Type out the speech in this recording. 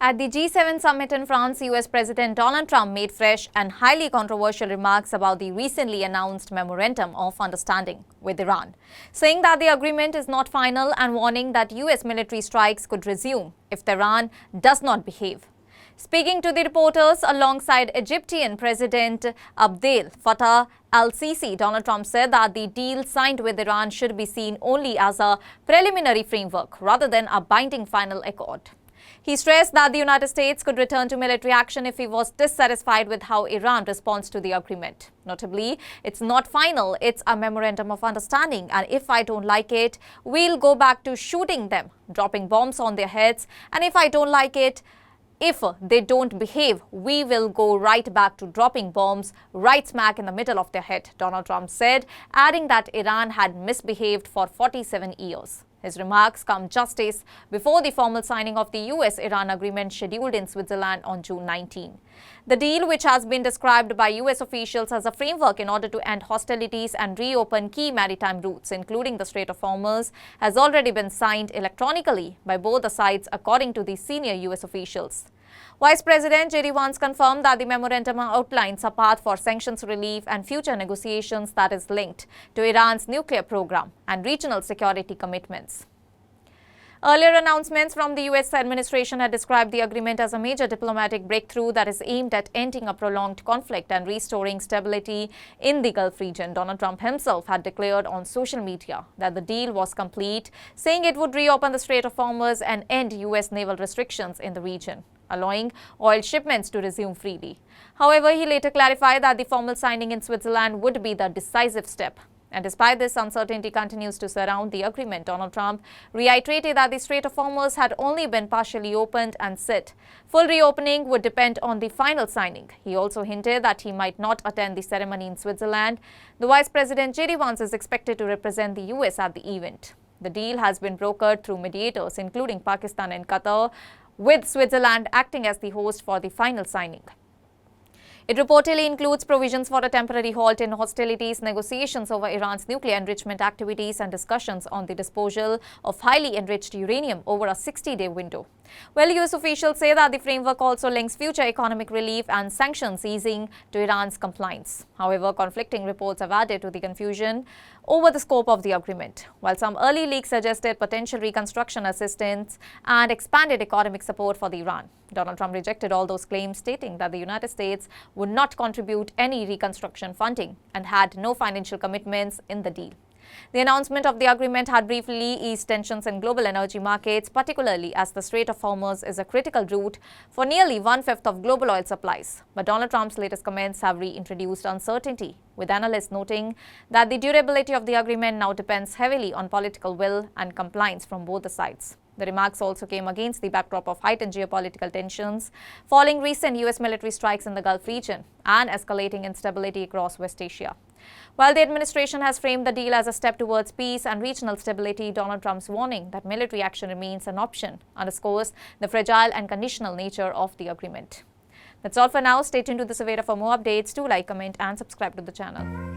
At the G7 summit in France, US President Donald Trump made fresh and highly controversial remarks about the recently announced memorandum of understanding with Iran, saying that the agreement is not final and warning that US military strikes could resume if Tehran does not behave. Speaking to the reporters alongside Egyptian President Abdel Fattah al-Sisi, Donald Trump said that the deal signed with Iran should be seen only as a preliminary framework rather than a binding final accord. He stressed that the United States could return to military action if he was dissatisfied with how Iran responds to the agreement. Notably, it's not final, it's a memorandum of understanding, and if I don't like it, we'll go back to shooting them, dropping bombs on their heads, and if I don't like it, if they don't behave, we will go right back to dropping bombs right smack in the middle of their head, Donald Trump said, adding that Iran had misbehaved for 47 years. His remarks come just days before the formal signing of the US-Iran agreement scheduled in Switzerland on June 19. The deal, which has been described by US officials as a framework in order to end hostilities and reopen key maritime routes, including the Strait of Hormuz, has already been signed electronically by both the sides, according to the senior US officials. Vice President J.D. Vance confirmed that the memorandum outlines a path for sanctions relief and future negotiations that is linked to Iran's nuclear program and regional security commitments. Earlier announcements from the US administration had described the agreement as a major diplomatic breakthrough that is aimed at ending a prolonged conflict and restoring stability in the Gulf region. Donald Trump himself had declared on social media that the deal was complete, saying it would reopen the Strait of Hormuz and end US naval restrictions in the region, allowing oil shipments to resume freely. However, he later clarified that the formal signing in Switzerland would be the decisive step. And despite this, uncertainty continues to surround the agreement. Donald Trump reiterated that the Strait of Hormuz had only been partially opened and said full reopening would depend on the final signing. He also hinted that he might not attend the ceremony in Switzerland. The Vice President J.D. Vance is expected to represent the US at the event. The deal has been brokered through mediators, including Pakistan and Qatar, with Switzerland acting as the host for the final signing. It reportedly includes provisions for a temporary halt in hostilities, negotiations over Iran's nuclear enrichment activities, and discussions on the disposal of highly enriched uranium over a 60-day window. Well, US officials say that the framework also links future economic relief and sanctions easing to Iran's compliance. However, conflicting reports have added to the confusion over the scope of the agreement. While some early leaks suggested potential reconstruction assistance and expanded economic support for Iran, Donald Trump rejected all those claims, stating that the United States would not contribute any reconstruction funding and had no financial commitments in the deal. The announcement of the agreement had briefly eased tensions in global energy markets, particularly as the Strait of Hormuz is a critical route for nearly one-fifth of global oil supplies. But Donald Trump's latest comments have reintroduced uncertainty, with analysts noting that the durability of the agreement now depends heavily on political will and compliance from both the sides. The remarks also came against the backdrop of heightened geopolitical tensions following recent US military strikes in the Gulf region and escalating instability across West Asia. While the administration has framed the deal as a step towards peace and regional stability, Donald Trump's warning that military action remains an option underscores the fragile and conditional nature of the agreement. That's all for now. Stay tuned to the Savera for more updates. Do like, comment and subscribe to the channel.